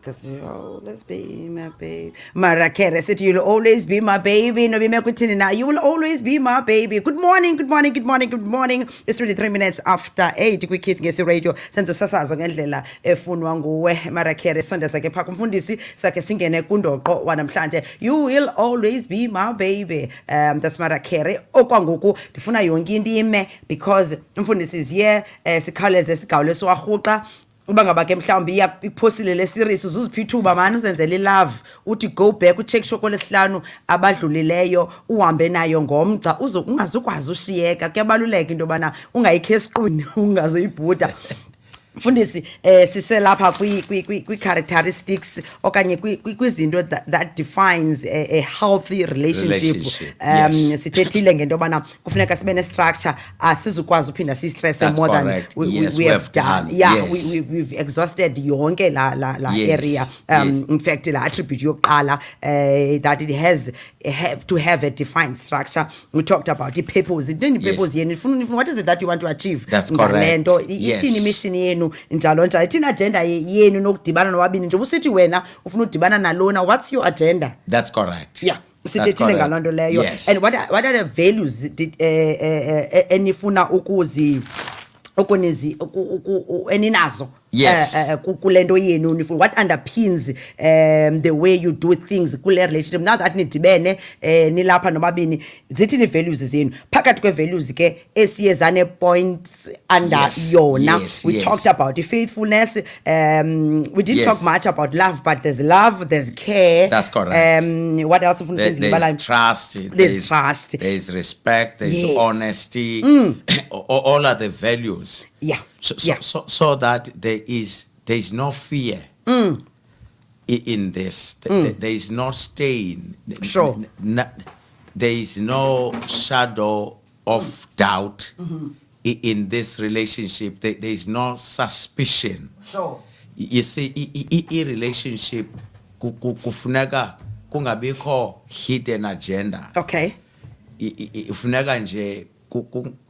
Because you'll always be my baby. Marakere said, you'll always be my baby. No, now you will always be my baby. Good morning, good morning, good morning, good morning. It's 23 minutes after 8. Kwikhithi ngesi radio. Senzo sasazo ngendlela efunwa nguwe Marakere sonda sakhe pha kumfundisi sakhe singene kundoqo wanamhlanje. You will always be my baby. That's Marakere. Okwangoku ndifuna yonke into ime because umfundisi is here. Sikhawuleze sigawule siwarhuqa. Uba ngaba ke mhlawumbi iphosile le series uzuziphi ithuba mani usenzele ilove uthi go back ucheck shoko lesihlanu abadlulileyo uhambe nayo ngomgca ungazukwazi ushiyeka kuyabaluleka into yobana ungayikho esiqwini ungazoyibhuda Mfundisi siselapha kwi-characteristics okanye kwizinto that defines a healthy relationship. Sithethile ngento yobana kufuneka sibe ne-structure asizukwazi uphinda siyistress more than we have done. We've exhausted yonke la area. In fact la attribute yokuqala that it have to have a defined structure. We talked about the purpose. Purpose yenu. What is it that you want to achieve? That's correct. Ithini mission yenu njalo njalo ithina agenda yenu nokudibana nowabini nje usithi wena ufuna udibana nalona, what's your agenda? That's correct. Yeah, sithethile ngalonto leyo. And what are the values enifuna eninazo kulento yenu? What underpins the way you do things kule relationship now that nidibene nilapha nobabini? Zithini values zenu? Phakathi kwe values ke esiyezane points under yona. We talked about the faithfulness. We didn't talk much about love, but there's love, there's care. That's correct. What else? There's trust. There's trust. There's respect. There's honesty. All are the values. So that there is no fear in this. There is no stain. Sure. There is no shadow of doubt in this relationship. There is no suspicion. Sure. You see, a relationship kufuneka kungabikho hidden agenda. Okay. Ifuneka nje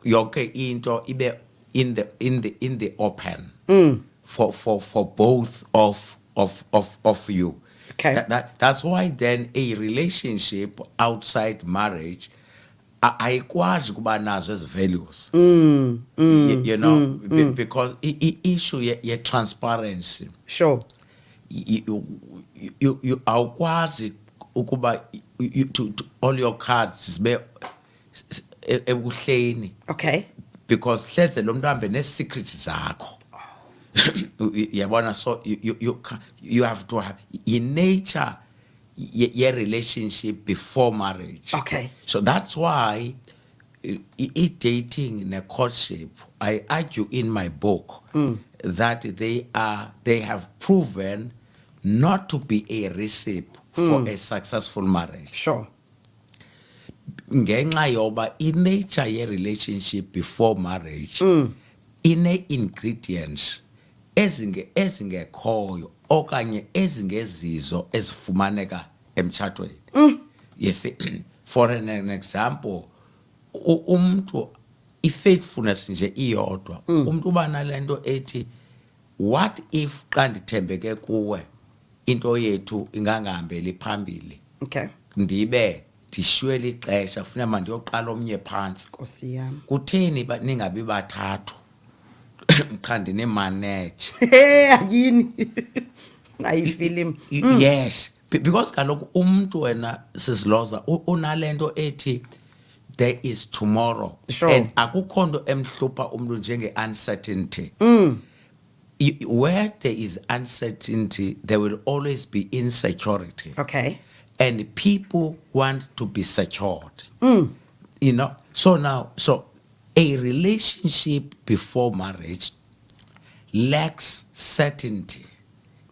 yonke into ibe in the open for both of you. Okay. That's why then a relationship outside marriage ayikwazi kuba nazo as values. You know, because issue ye transparency. Sure. You awukwazi ukuba to all your cards be ebuhleni. Okay. Because hleze lo muntu hambe ne-secrets zakho. Yabona, so you have to have in nature your relationship before marriage. Okay. So that's why dating in a courtship, I argue in my book that they have proven not to be a recipe for a successful marriage. Sure. Ngenxa yoba nature ye relationship before marriage inee-ingredients ezingekhoyo okanye ezingezizo ezifumaneka emtshatweni. You see, for an example, umuntu i-faithfulness nje iyodwa. Umuntu uba nalento ethi, what if xa ndithembeke kuwe into yethu ingangahambeli phambili? Okay. Ndibe ndishiywe ixesha funa mandiyoqala omnye phansi. Nkosi yami. Kutheni ningabi bathathu? Qha ndine-manage. Yini. I feel him. Yes, because kaloku umuntu wena sisilhoza unalento ethi there is tomorrow. Sure. And akukho nto emhlupha umuntu njenge-uncertainty. Where there is uncertainty, there will always be insecurity. Okay. And people want to be secured. You know, so a relationship before marriage lacks certainty.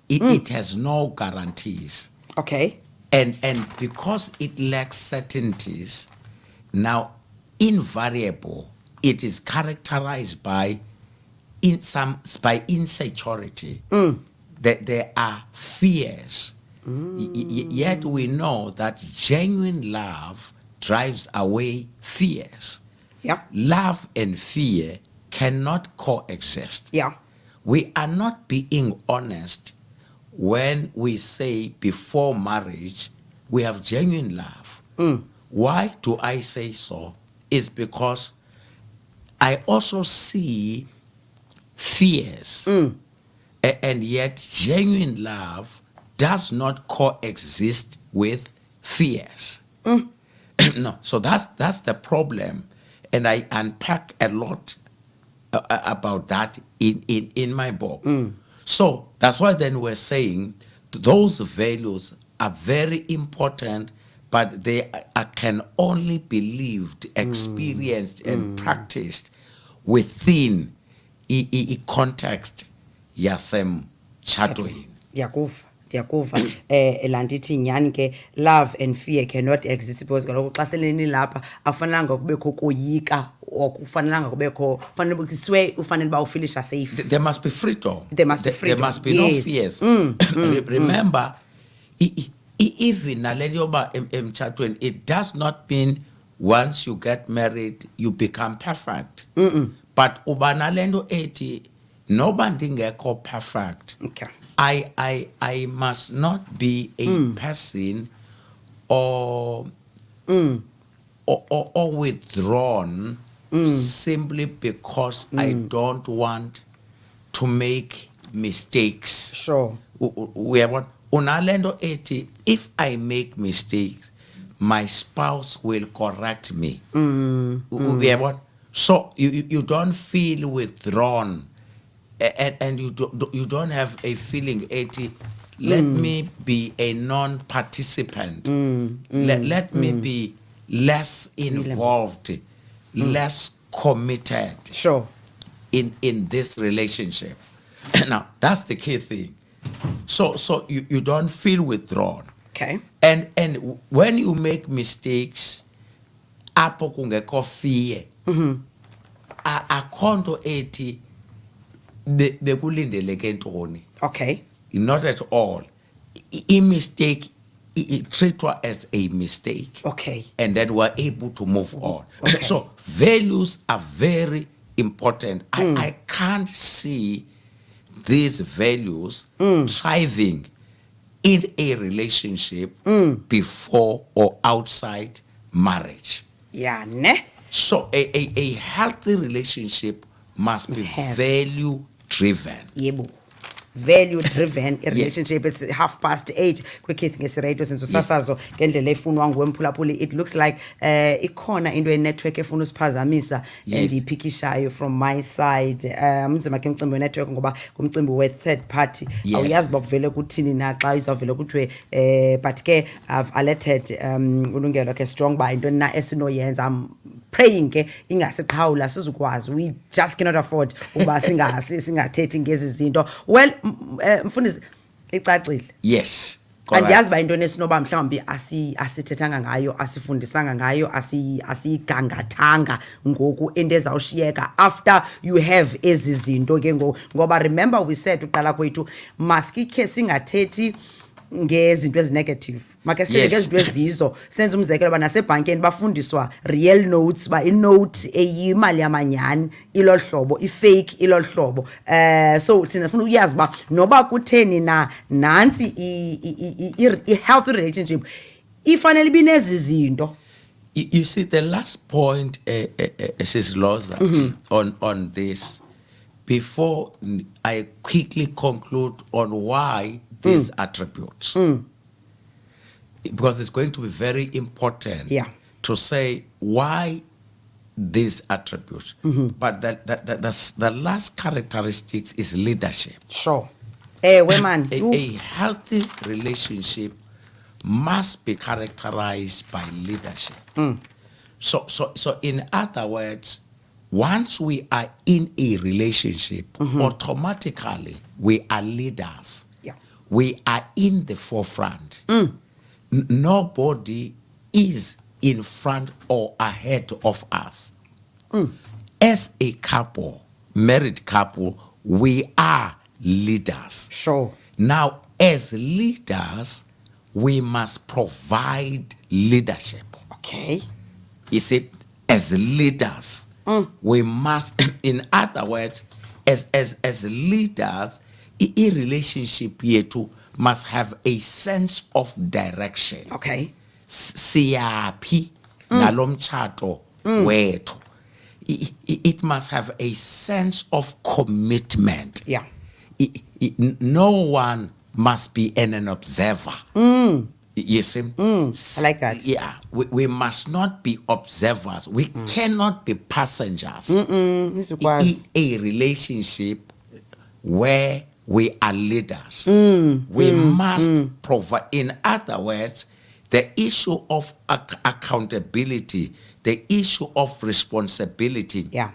It has no guarantees. Okay. And because it lacks certainties, now invariable, it is characterized by insecurity. That there are fears. Yet we know that genuine love drives away fears. Yeah. Love and fear cannot coexist. Yeah. We are not being honest when we say before marriage, we have genuine love. Why do I say so? It's because I also see fears, and yet genuine love does not coexist with fears. No, so that's the problem, and I unpack a lot about that in my book. So that's why then we're saying those values are very important, but they can only be lived, experienced, and practiced within a context yasemtshatweni. Ndiyakuva landithi nyani ke love and fear cannot exist because kaloku xa seleni lapha akufanelanga kubekho koyika okufanelanga kubekho ufanele uba ufilisha safe. There must be freedom. There must be freedom. There must be yes. no fears. Remember, even nale yoba emtshatweni, it does not mean once you get married you become perfect. But uba nalento ethi noba ndingekho perfect. Okay. I must not be a person or withdrawn simply because I don't want to make mistakes. Sure. We have what unalendo eti. If I make mistakes, my spouse will correct me. We have what. So you don't feel withdrawn. And you don't have a feeling, let me be a non-participant. Let me be less involved, less committed. Sure. In this relationship. Now, that's the key thing. So you don't feel withdrawn. Okay. And when you make mistakes, apo kungekho fear. Akonto eti bekulindeleke ntoni. Okay. Not at all. A mistake, treat it as a mistake. Okay. And then we're able to move on. Okay. So values are very important. I can't see these values thriving in a relationship before or outside marriage. Yeah, ne? So a healthy relationship must be value driven. Yebo. Value driven relationship. It's 8:30 kwiKeith ngesiradio senzo sasazo ngendlela efunwa ngwemphulaphuli. It looks like ikhona into yenetwork efuna usiphazamisa endiyiphikishayo from my side. Mzima ke umcimbi wenetwork ngoba kumcimbi we third party. Awuyazi bakuvele kuthini na xa izawuvele kuthiwe but ke I've alerted ulungelo ke strong by into na esinoyenza. I'm praying ke ingasiqhawula sizukwazi. We just cannot afford uba singathethi ngezi zinto. Well, Mfundisi icacile. Yes. Andiyazi ba into nesinoba mhlawumbi asithethanga ngayo, asifundisanga ngayo, asigangathanga ngoku into ezawushiyeka after you have ezi zinto ke ngoba remember we said uqala kwethu masikhe singathethi ngezinto ezinegative. Make sele ngezinto ezizo senze umzekelo banasebhankeni bafundiswa real notes ba inote eyimali yamanyani ilohlobo ifake ilohlobo. So thina ufuna uyazi ba noba kutheni na nansi i healthy relationship ifanele binezi zinto. You see the last point Sis Lhoza on this before I quickly conclude on why these attributes. Because it's going to be very important to say why these attributes. But the last characteristics is leadership. Sure. Women, a healthy relationship must be characterized by leadership. So in other words, once we are in a relationship, automatically we are leaders. We are in the forefront. Nobody is in front or ahead of us. As a couple, married couple, we are leaders. Sure. Now, as leaders, we must provide leadership. Okay. You see, as leaders, we must, in other words, as leaders, a relationship yetu must have a sense of direction. Okay. Siyaphi nalomchato wethu. It must have a sense of commitment. Yeah. No one must be an observer. You see? I like that. Yeah. We must not be observers. We cannot be passengers in a relationship where we are leaders. We must provide. In other words, the issue of accountability, the issue of responsibility, yeah,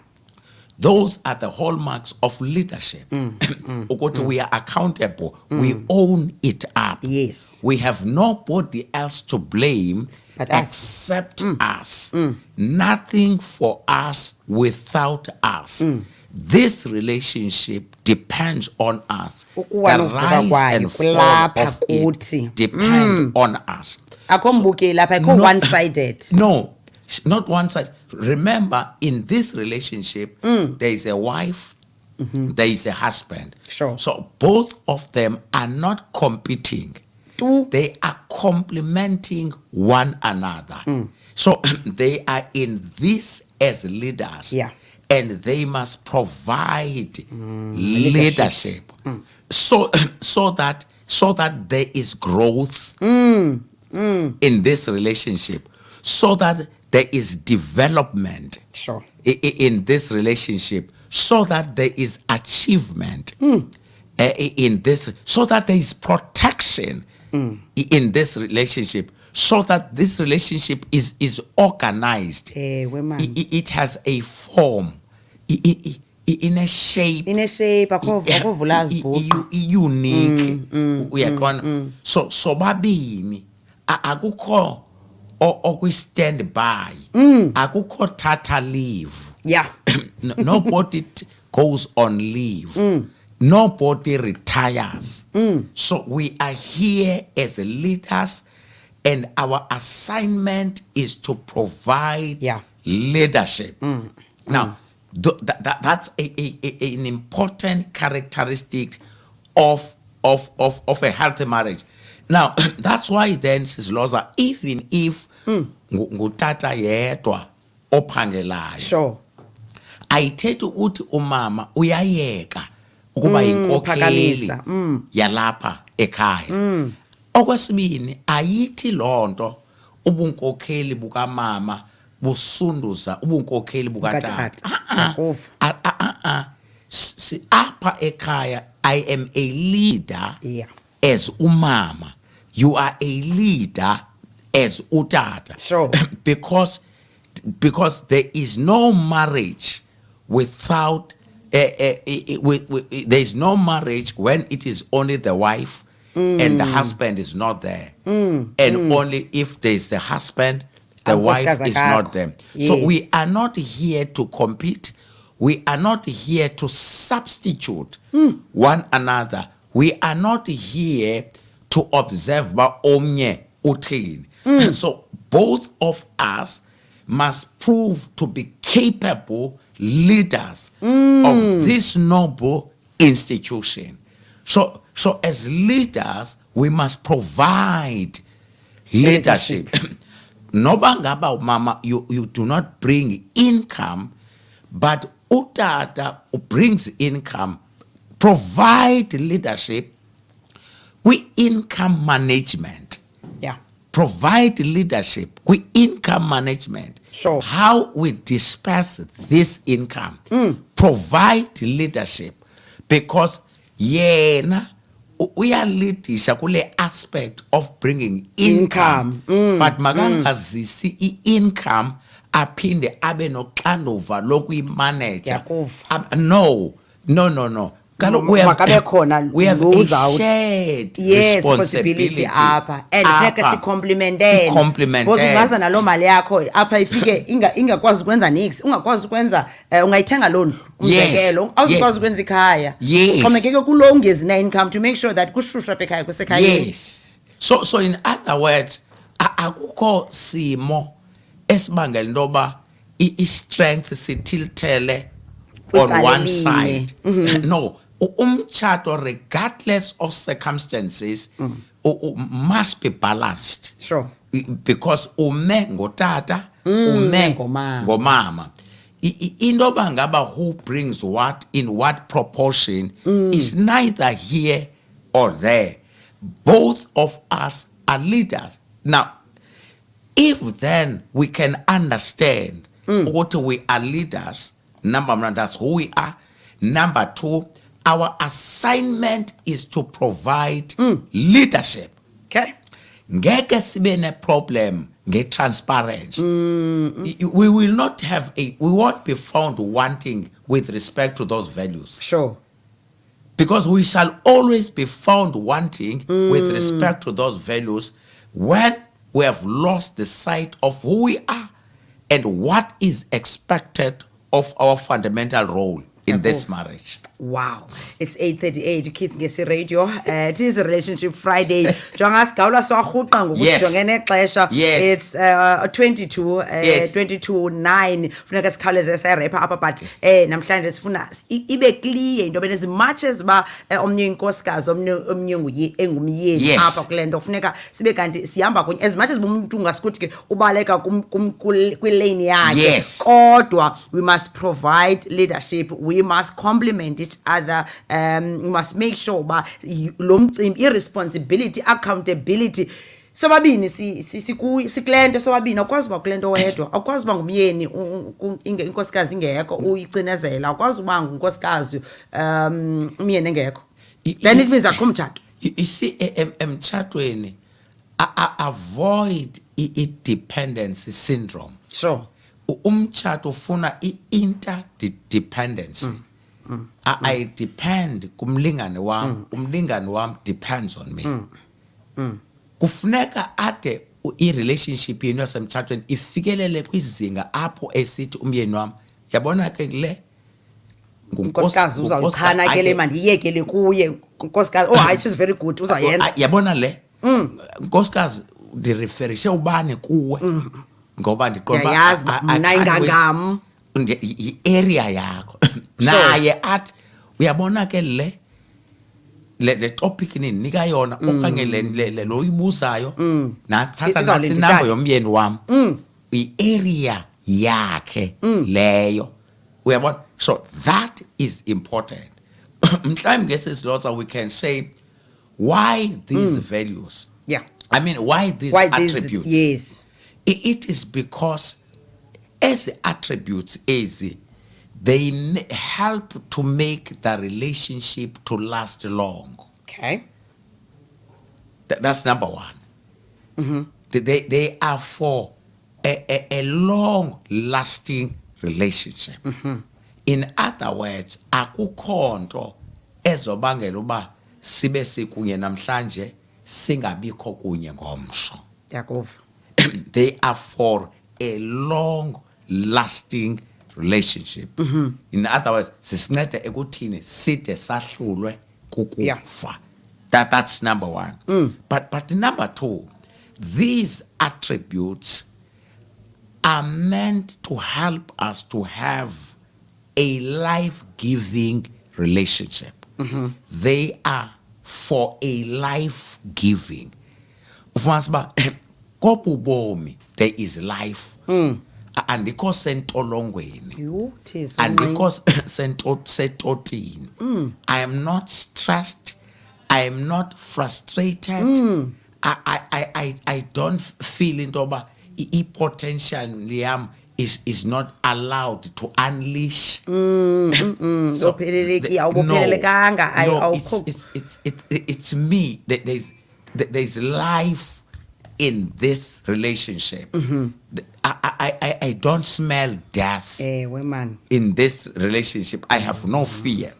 those are the hallmarks of leadership. We are accountable. We own it up. Yes. We have nobody else to blame but except us. Nothing for us without us. This relationship depends on us. The rise and fall of it depend on us. One-sided. No, not one-sided. Remember, in this relationship, there is a wife, there is a husband. Sure. So both of them are not competing. They are complementing one another. So they are in this as leaders. Yeah. And they must provide leadership. So that there is growth in this relationship, so that there is development in this relationship, so that there is achievement in this, so that there is protection in this relationship, so that this relationship is organized. It has a form, in a shape, unique. We are going. So babini akukho stand by, akukho tata leave. Yeah. Nobody goes on leave. Nobody retires. So we are here as leaders, and our assignment is to provide leadership. Now, that's an important characteristic of a healthy marriage. Now, that's why then, Sis Lhoza, even if ngutata yedwa ophangelayo, sure, ayithethi ukuthi umama uyayeka ukuba inkokheli yalapha ekhaya. Okwesibini, ayithi lonto ubunkokheli bukamama busunduza ubunkokheli bukatata. Apha ekhaya, I am a leader as umama. You are a leader as utata. Sure. because there is no marriage without there is no marriage when it is only the wife and the husband is not there. And only if there is the husband, the wife is not there. Yes. So we are not here to compete. We are not here to substitute one another. We are not here to observe ba omnye uthini. So both of us must prove to be capable leaders of this noble institution. So as leaders, we must provide leadership. Nobangaba mama, you do not bring income, but utata brings income. Provide leadership. We income management. Yeah. Provide leadership. We income management. Sure. How we disperse this income. Provide leadership. Because yena we are leadisha kule aspect of bringing income. But magangazisi income aphinde abe noxanduva lokuyimanage. No. We have a shared responsibility apha, and funeka sikomplementene because ungaza nalo mali yakho apha ifike ingakwazi ukwenza nix, ungakwazi ukwenza ungayithenga lo ndlu umzekelo, awuzikwazi ukwenza ikhaya, xhomekeke kulo ungezi na income to make sure that kushusha apha ekhaya kusekhaya. Yes. So in other words, akukho simo esibangela intoba i strength sitiltele on one side. No, umtshato, regardless of circumstances, must be balanced. Sure. Because ume ngotata, ume ngomama. Indoba ngaba who brings what in what proportion is neither here or there. Both of us are leaders. Now, if then we can understand what we are leaders, number one, that's who we are. Number two, our assignment is to provide leadership. Okay. Ngeke sibe ne problem nge-transparency. We will not have we won't be found wanting with respect to those values. Sure. Because we shall always be found wanting with respect to those values when we have lost the sight of who we are and what is expected of our fundamental role in this marriage. Wow, it's 8:38. Keith ngesi radio. It is a relationship Friday. Jongas gawula swarhuqa ngokujongene exesha. It's 22:9. Funeka sikhawuleze serapha apha but namhlanje sifuna ibe clear into as much as ba omnye inkosikazi omnye engumyeni apha kule nto funeka sibe kanti sihamba kunye as much as umuntu ngasikuthi ke ubaleka kwilane yakhe kodwa we must provide leadership, we must complement each other, we must make sure ba lo mcimbi irresponsibility, accountability sobabini siklento sobabini akwazi uba kulento wedwa, akwazi uba ngumyeni inkosikazi ingekho uyicinezela, akwazi uba ngunkosikazi umyeni engekho, then it means akho mtshato. You see, emtshatweni avoid i-dependency syndrome. Sure. Umtshato ufuna i-interdependency. I depend kumlingane wam, umlingane wam depends on me. Kufuneka ade i-relationship yenu yasemtshatweni ifikelele kwizinga apho esithi umyeni wam yabona ke le unkosikazi uzawuchana ke le mandiyekele kuye unkosikazi hayi she's very good uzayenza yabona le unkosikazi ndireferishe ubani kuwe ngoba ndiqonda yazi mna ingangam i-area yakho naye athi uyabona ke le topic ninika yona okanye le loyibuzayo nathatha nasinambo yomyeni wami i-area yakhe leyo uyabona. So that is important. Mhlawumbe ngesilotha we can say why these values, I mean why these attributes. Yes, it is because as attributes they help to make the relationship to last long. Okay. That's number one. They are for a long-lasting relationship. In other words, akukho nto ezobangela uba sibe sikunye namhlanje singabikho kunye ngomso. They are for a long-lasting relationship. In other words, sisincede ekuthini side sahlulwe kukufa. That's number one. But number two, these attributes are meant to help us to have a life-giving relationship. They are for a life-giving. Kobubomi, there is life. And because sentolongweni, and because setotini, I am not stressed, I am not frustrated, I don't feel into potential liam is not allowed to unleash. So, it's me. There's life in this relationship. I don't smell death in this relationship. I have no fear.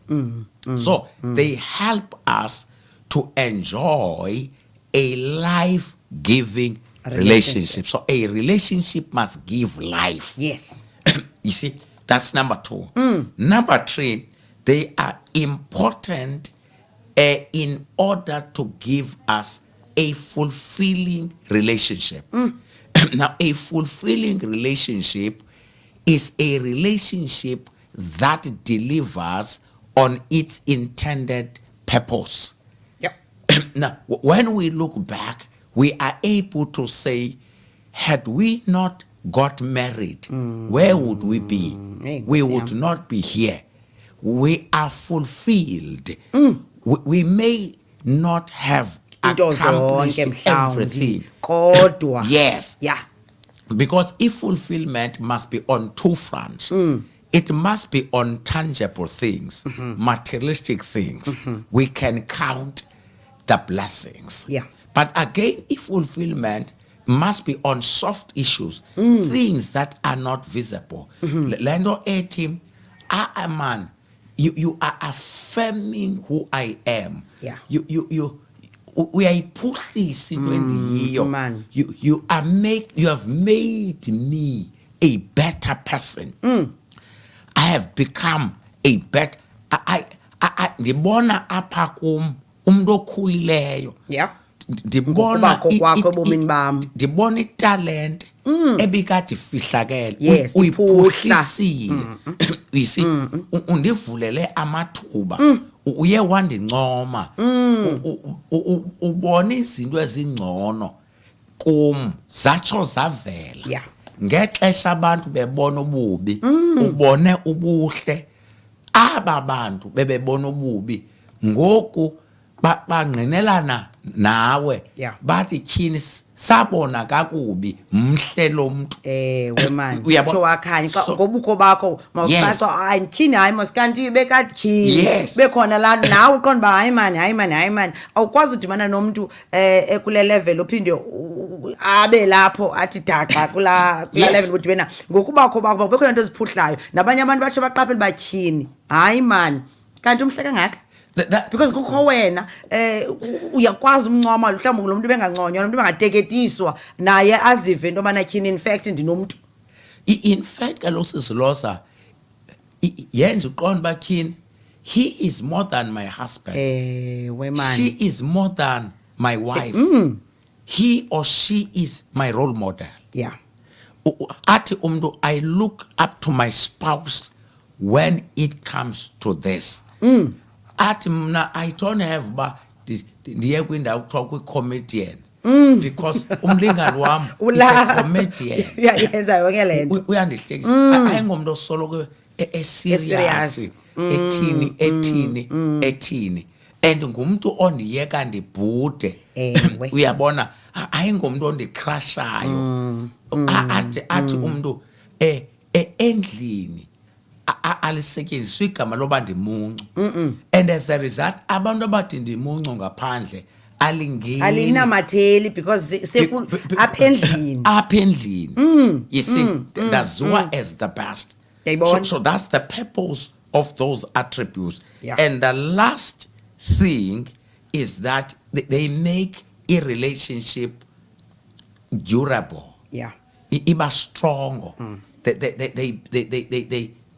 So they help us to enjoy a life-giving relationship. So a relationship must give life. Yes. You see, that's number two. Number three, they are important in order to give us a fulfilling relationship. Now, a fulfilling relationship is a relationship that delivers on its intended purpose. Yep. Now, when we look back, we are able to say, had we not got married, where would we be? We would not be here. We are fulfilled. We may not have accomplished everything. Yes. Yeah. Because if fulfillment must be on two fronts, it must be on tangible things, materialistic things. We can count the blessings. Yeah. But again, if fulfillment must be on soft issues, things that are not visible. Lendo etim, man, you are affirming who I am. Yeah. We are pushing man. you have made me a better person. I have become a better. Ndibona apha kum umuntu okhulileyo. Yeah. Ndibona italent ebikade ifihlakele. Yes, uyiphuhlisile. You see, undivulele amathuba. Uye wandincoma. Ubona izinto ezingcono kum zatsho zavela. Yeah. Ngexesha abantu bebona ububi, ubone ubuhle. Aba bantu bebebona ububi, ngoku bangqinelana nawe. Yeah. Bathi tyhini sabona kakubi mhle lo muntu. Man. Utsho wakhanya ngobukho bakho mawucaca hayi tyhini hayi masikanti bekatyhini bekhona la nawe uqonda uba hayi mani awukwazi udibana nomntu ekule level uphinde abe lapho athi daxa kula level udibena ngokubakho bakho bekhona into eziphuhlayo nabanye abantu batsho baqaphela batyhini hayi mani kanti umhle kangaka. Because kukho wena uyakwazi umncoma mhlawumbi lo muntu benganconywa lo muntu bengateketiswa naye azive into yobana tyhini in fact ndinomuntu. In fact kaloku sisilosa yenza uqonda uba tyhini he is more than my husband. She is more than my wife. He or she is my role model. Yeah. Athi umntu, I look up to my spouse when it comes to this. Athi mna I don't have ba ndiye kwindawo kuthiwa kwi-comedian because umlingani wam is a comedian. Uyenza yonke le nto. Uyandihlekisa. Ayingomntu osoloko eserious ethini and ngumntu ondiyeka ndibhude. Uyabona ayingomntu ondikrashayo. Athi umntu endlini alisetyenziswa igama loba ndimuncu. And as a result abantu abathi ndimuncu ngaphandle alinamatheli because apha endlini. You see, ndaziwa as the best. So that's the purpose of those attributes. Yeah. And the last thing is that they make a relationship durable. Yeah. Iba strong.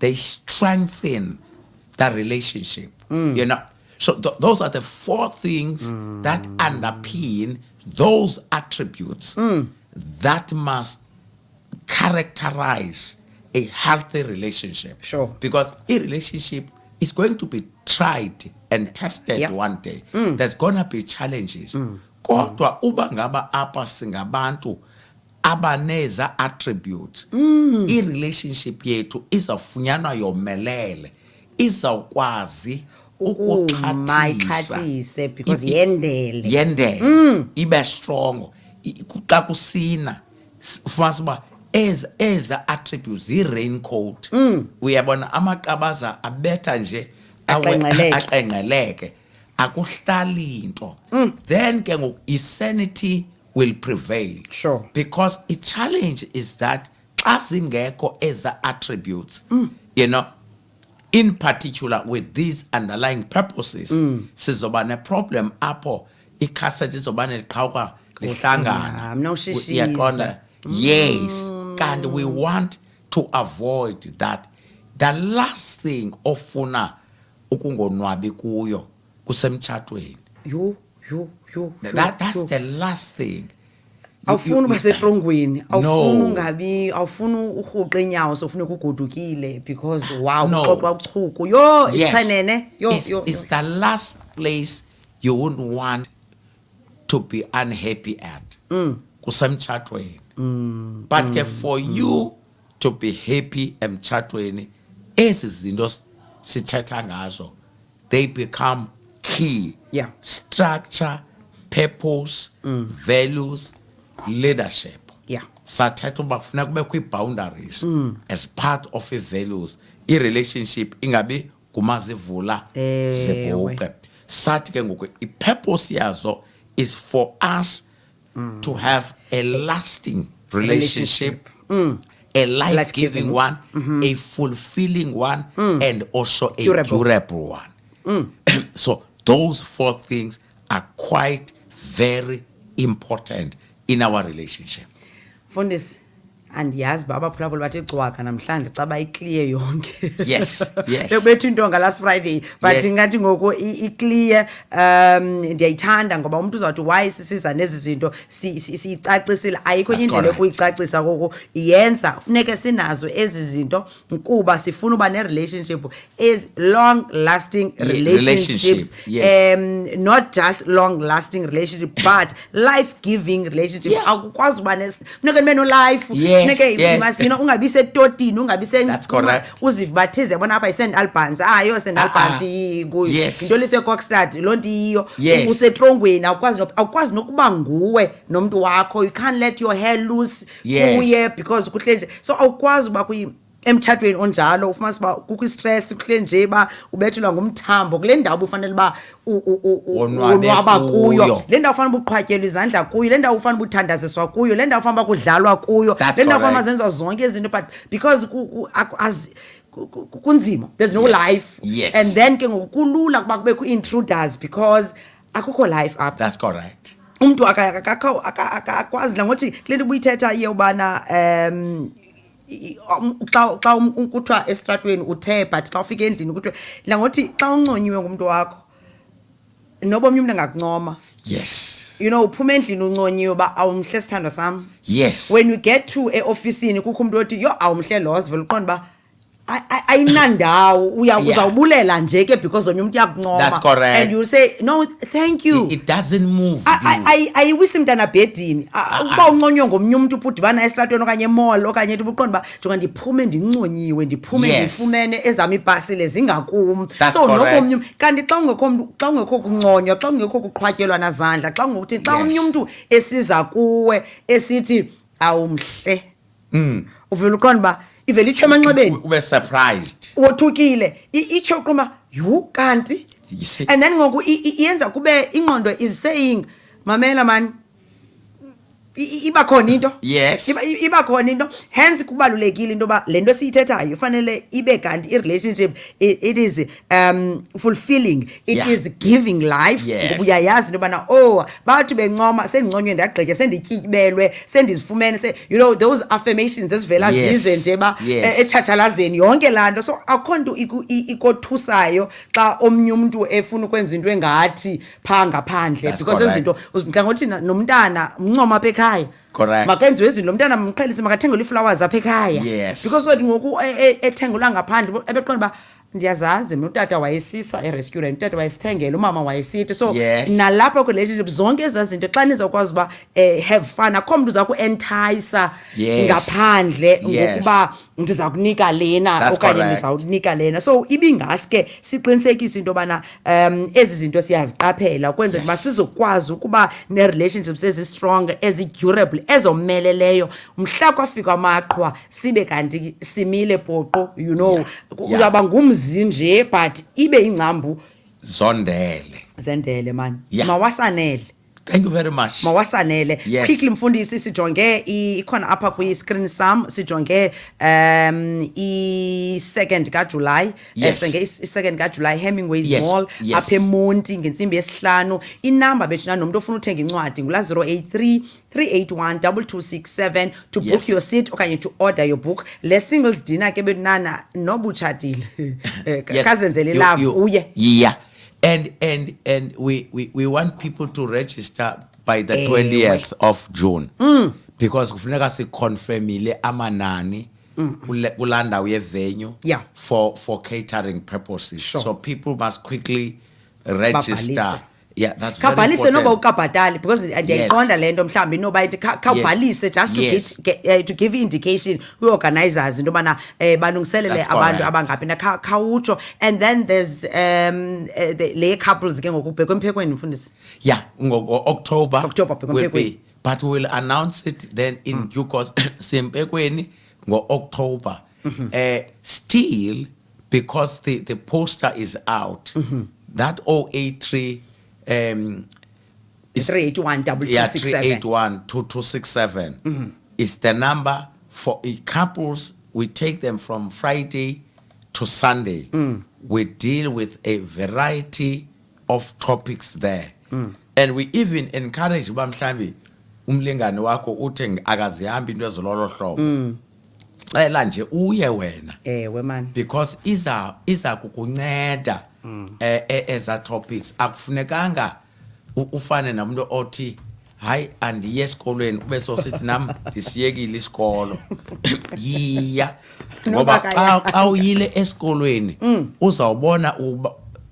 They strengthen the relationship. You know. So those are the four things that underpin those attributes that must characterize a healthy relationship. Sure. Because a relationship is going to be tried and tested one day. There's going to be challenges. Kodwa uba ngaba apa singabantu abaneza attributes. I-relationship yethu izawufunyanwa yomelele. Izawukwazi ukuxhathisa because yendele ibe strong. Xa kusina fumanisa uba eza attributes i-raincoat. Uyabona amaqabaza abetha nje aqengqeleke akuhlali into. Then ke ngoku insanity will prevail. Sure. Because a challenge is that xa zingekho eza attributes, you know, in particular with these underlying purposes, sizoba ne problem apho ikhaseti izoba neliqhawuka lihlangana. Uyaqonda? Yes. And we want to avoid that. The last thing ofuna ukungonwabi kuyo kusemtshatweni. That's the last thing. awufuni basetrongweni awufuni ungabi awufuni urhuqa inyawo sofuna ukugodukile because wow uxoxa uchuku yo isichenene it's the last place you wouldn't want to be unhappy at kusemtshatweni but ke for you to be happy emtshatweni ezi zinto sithetha ngazo they become key. Structure, purpose, values, leadership. Sathetha uba kufuneka kube kwi-boundaries as part of i-values. I-relationship ingabi kumazivula zebhoke. Sathi ke ngoku i-purpose yazo is for us to have a lasting relationship. A life-giving one, a fulfilling one, and also a durable one. So those 4 things are quite very important in our relationship. Fundis, andiyazi baba phulaphula bathi cwaka namhlanje caba iclear yonke. Yes. Bekubethu into last Friday but ngathi ngoku iclear ndiyayithanda ngoba umuntu uzawuthi why sisiza nezi zinto siyicacisile ayikho indlela ekuyicacisa ngoku iyenza kufuneka sinazo ezi zinto kuba sifuna uba ne-relationship is long lasting relationships. Not just long lasting relationship but life giving relationship. Akukwazi uba funeka nibe no life. Ungabi setotini ungabi uzive bathize yabona apha i-St Albans St Albans into lise-Kokstad loo nto iyo usetrongweni awukwazi nokuba nguwe nomntu wakho you can't let your hair loose kuye because kuhle nje so awukwazi uba emtshatweni onjalo ufumanisa uba kukho i-stress kuhle nje uba ubethelwa ngumthambo kule ndawo ufanele uba unwaba kuyo le ndawo ufanele uba uqhwatyelwa izandla kuyo le ndawo ufanele uba uthandaziswa kuyo le ndawo ufanele uba kudlalwa kuyo le ndawo ufanele zenziwa zonke izinto but because kunzima there's no life and then ke ngoku kulula kuba kubekho intruders because akukho life up. That's correct. Umntu akakwazi la ngothi kule nto ubuyithetha iye ubana xa kuthiwa estratweni uthe but xa ufika endlini kuthiwa la ngothi xa unconyiwe ngumntu wakho noba omnye umntu angakuncoma uphuma endlini unconyiwe uba awumhle sithandwa sam. When you get to eofisini kukho umntu othi yo awumhle Lhoza vele uqonda uba ayinandawo uzawubulela nje ke because omnye umuntu uyakuncoma. That's correct. And you say no thank you. It doesn't move. Ayiwisi mntana bhedini ukuba unconywe ngomnye umuntu udibana esitratweni okanye emall okanye ubuqonda uba jonga ndiphume ndinconyiwe ndiphume ndifumene ezami ibhasile zingakum so nokomnye kanti xa ungekho kunconywa xa ungekho kuqhwatyelwa nazandla xa ungokuthi xa omnye umuntu esiza kuwe esithi awumhle uvela uqonda uba ivele itsho emanxebeni ube surprised wothukile itsho quma kanti and then ngoku iyenza kube ingqondo is saying mamela man iba khona into iba khona into hence kubalulekile into ba lento siyithethayo fanele ibe kanti i-relationship it is fulfilling it is giving life ngoba uyayazi into bana bathi bencoma sendinconywe ndagqitya sendityibelwe sendizifumene those affirmations ezivela zize nje ba etshatshalazeni yonke laa nto so akho nto ikothusayo xa omnye umntu efuna ukwenza into engathi phaa ngaphandle because ezinto mhla ngothi nomntana mncoma apha ekhaya makenziwe izinto lomntana mqhelise makathengelwe iflowers apha ekhaya because wathi ngoku ethengelwa ngaphandle ebeqonda uba ndiyazazi mna utata wayesisa e-restaurant utata wayesithengela umama wayesithi so nalapha kwi-relationship zonke ezaa zinto xa nizawukwazi uba have fun akho mntu uza ku-entayisa ngaphandle ngokuba ndiza kunika lena okanye ndizawunika lena so ibingaske siqinisekise into yobana ezi zinto siyaziqaphela ukwenzela uba sizokwazi ukuba nee-relationships ezi-strong ezi-durable ezomeleleyo mhla kwafika amaqhwa sibe kanti simile poqo uyaba ngumzi nje but ibe ingcambu zendele man mawasanele. Thank you very much. Mawasanele. Quickly mfundisi sijonge ikhona apha kwi-screen sam sijonge i-2nd kaJuly i-2nd kaJuly Hemingway's Mall apha eMonti ngentsimbi yesihlanu inamba bethina nomntu ofuna uthenga incwadi ngula 083 381 2267 to book your seat okanye to order your book. Le singles dinner ke benana nobutshatile kazenzele love uye And we want people to register by the 20th of June. Because kufuneka siconfirmile amanani kulaa ndawo ye-venue for catering purposes. Sure. So people must quickly register. Babhalise. Yeah, that's very Kabhalise important. noba ukabhatali, because ndiyayiqonda le nto mhlawumbi noba ithi khawubhalise just to give indication kwi-organizers into yobana balungiselele abantu abangaphi na khawutsho. And then there's le couples ke ngoku ubhekwe emphekweni mfundisi. Yeah, October will be, but we'll announce it then in due course. Sempekweni October. Still, because the poster is out, that 083 is 381 2267 is the number for couples. We take them from Friday to Sunday. We deal with a variety of topics there. And we even encourage bamhlambi umlingane wakho uthi akazihambi into ezololo hlobo. Cela nje uye wena. Ewe man. Because iza kukunceda eza topics. Akufunekanga ufane namuntu othi hayi andiye esikolweni ube sosithi nami ndisiyekile isikolo. Yiya. Ngoba xa uyile esikolweni uzawubona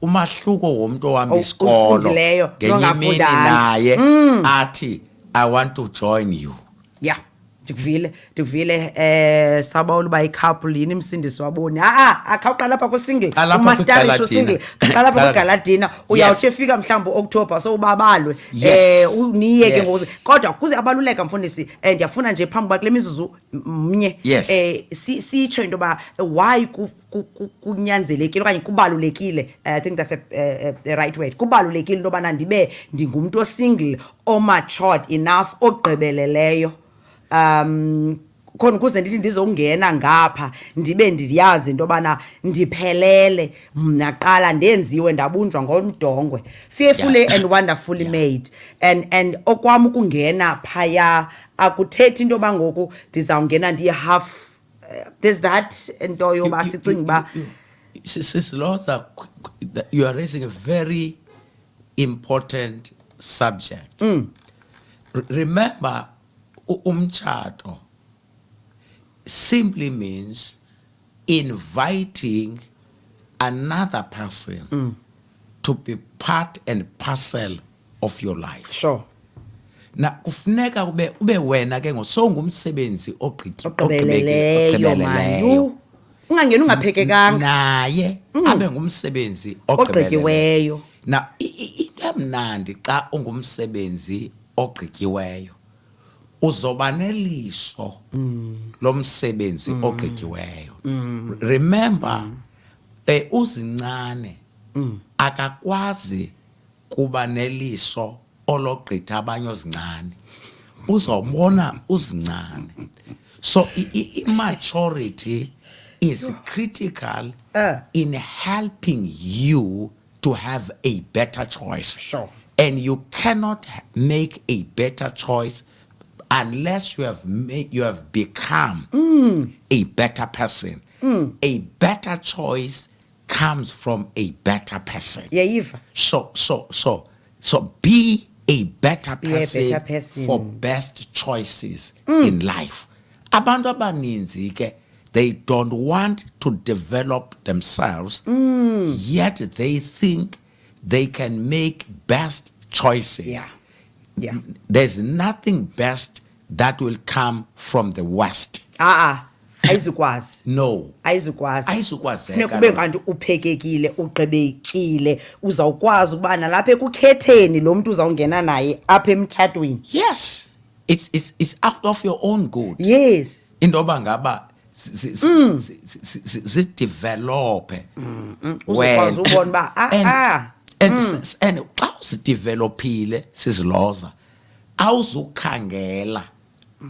umahluko womuntu ohamba isikolo ngenye imini naye athi I want to join you. Yeah. Ndikuvile sabawula uba i-couple yini Msindisi waboni akhawuqala lapha ku-single umastarish single qala lapha kuGaladina uyawuthi efika mhlawumbi October so ubabalwe uniye ke ngoku kodwa kuze abaluleka mfundisi ndiyafuna nje phambi kwakule mizuzu mnye sitsho into yoba why kunyanzelekile okanye kubalulekile. I think that's the right word. Kubalulekile into yobana ndibe ndingumntu osingle omatured enough ogqibeleleyo khona ukuze ndithi ndizongena ngapha ndibe ndiyazi into yobana ndiphelele mna qala ndenziwe ndabunjwa ngomdongwe fearfully and wonderfully made and okwam ukungena phaya akuthethi into yoba ngoku ndizawungena ndiye half. There's that into yoba sicinga uba Sis Lhoza, you are raising a very important subject. Remember, umtshato simply means inviting another person to be part and parcel of your life. Sure. Na kufuneka ube wena ke ngosongumsebenzi ogqibeleleyo ungangena ungaphekekanga naye abe ngumsebenzi ogqibeleleyo. Na into emnandi xa ungumsebenzi ogqityiweyo uzoba neliso lomsebenzi ogqityiweyo. Remember, uzincane akakwazi kuba neliso ologqitha abanye ozincane, uzobona uzincane. So immaturity is critical in helping you to have a better choice. Sure. And you cannot make a better choice unless you have become a better person. A better choice comes from a better person. Yeah, so be a better person for best choices in life. Abantu abaninzi ke, they don't want to develop themselves, yet they think they can make best choices. Yeah. There's nothing best that will come from the West. Ayizukwazi. No. Ayizukwazi. Funeka ube kanti uphekekile, ugqibekile, uzawukwazi ukuba nalapha ekukhetheni lo muntu uzawungena naye apha emtshatweni. Yes. It's out of your own good. Yes. Into yoba ngaba zidevelope. Uzokwazi ubona uba and xa uzidevelopile sizilhoza awuzukhangela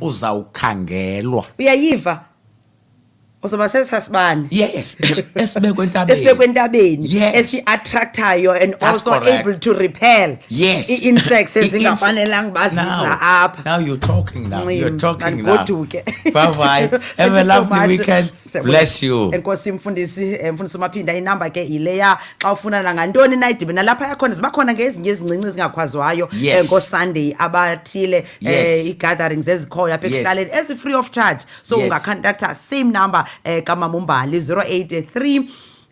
uzawukhangelwa. Uyayiva Uzoba sesasibani. Yes. Esibekwe entabeni. Esibekwe entabeni. Yes. Esi-attractayo and That's also correct. able to repel. Yes. I-insects ezingafanelanga baziza apha. Now you're talking now. You're talking now. Mandigoduke. Bye-bye. Have a lovely weekend. Bless you. Enkosi mfundisi uMaphinda, inamba ke ileya xa ufuna nangantoni na idibena lapha yakhona zibakhona ngezinye ezincinci ezingakhwazwayo ngo-Sunday abathile i-gatherings ezikhoyo apha ekuhlaleni ezi-free of charge, so ungacontacta same number kaMaMumbali 083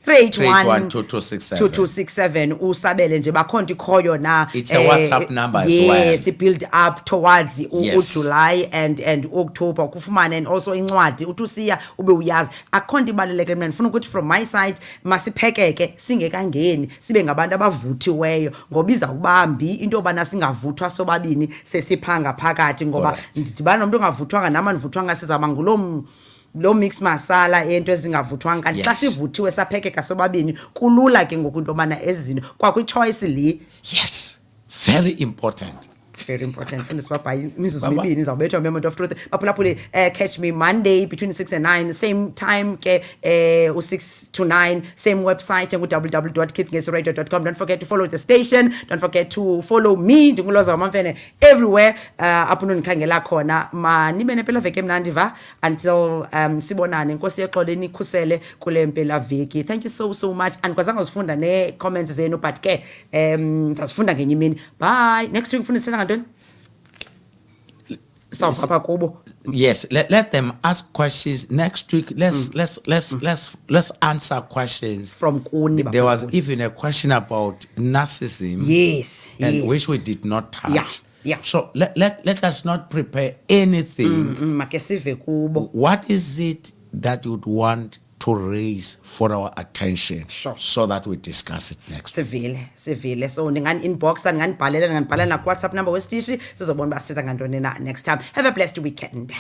381 2267 usabele nje bakhona ikhoyo na. It's a WhatsApp number as well. Yes, build up towards uJuly and October kufumane, and also incwadi uthi usiya ube uyazi akhonto ibaluleke. Mina ndifuna ukuthi from my side masiphekeke singekangeni sibe ngabantu abavuthiweyo, ngoba izawubambi into yobana singavuthwa sobabini sesiphanga phakathi, ngoba ndidibana nomuntu ongavuthwanga nama ndivuthwanga sizaba lo mix masala into ezingavuthwanga kanti xa sivuthiwe saphekeka sobabini kulula ke ngoku into yobana ezinto kwakwi-choice le. Yes, very important. Very important. Funda sibabhayi imizuzu mibini izawubethwa moment of truth. Baphulaphuli, catch me Monday between 6 and 9, same time ke u6 to 9, same website www.kithngesradio.com. Don't forget to follow the station, don't forget to follow me ndinguLhoza wamaMfene everywhere apho nonikhangela khona. Manibe nempela veki emnandi va until sibonane. Nkosi exoleni ikhusele kule mpela veki. Thank you so much. Andikwazanga uzifunda ne comments zenu but ke sazifunda ngenye imini. Bye. Next week mfundisana ngantoni? Yes, let them ask questions next week. Let's answer questions from Kuni. There was even a question about narcissism. Yes, which we did not touch. Yeah. So let us not prepare anything. What is it that you'd want to raise for our attention, so that we discuss it next. Seville. So ndingani inbox ndinganibhalela na WhatsApp number wesitishi sizobona uba sithetha ngantoni na next time. Have a blessed weekend.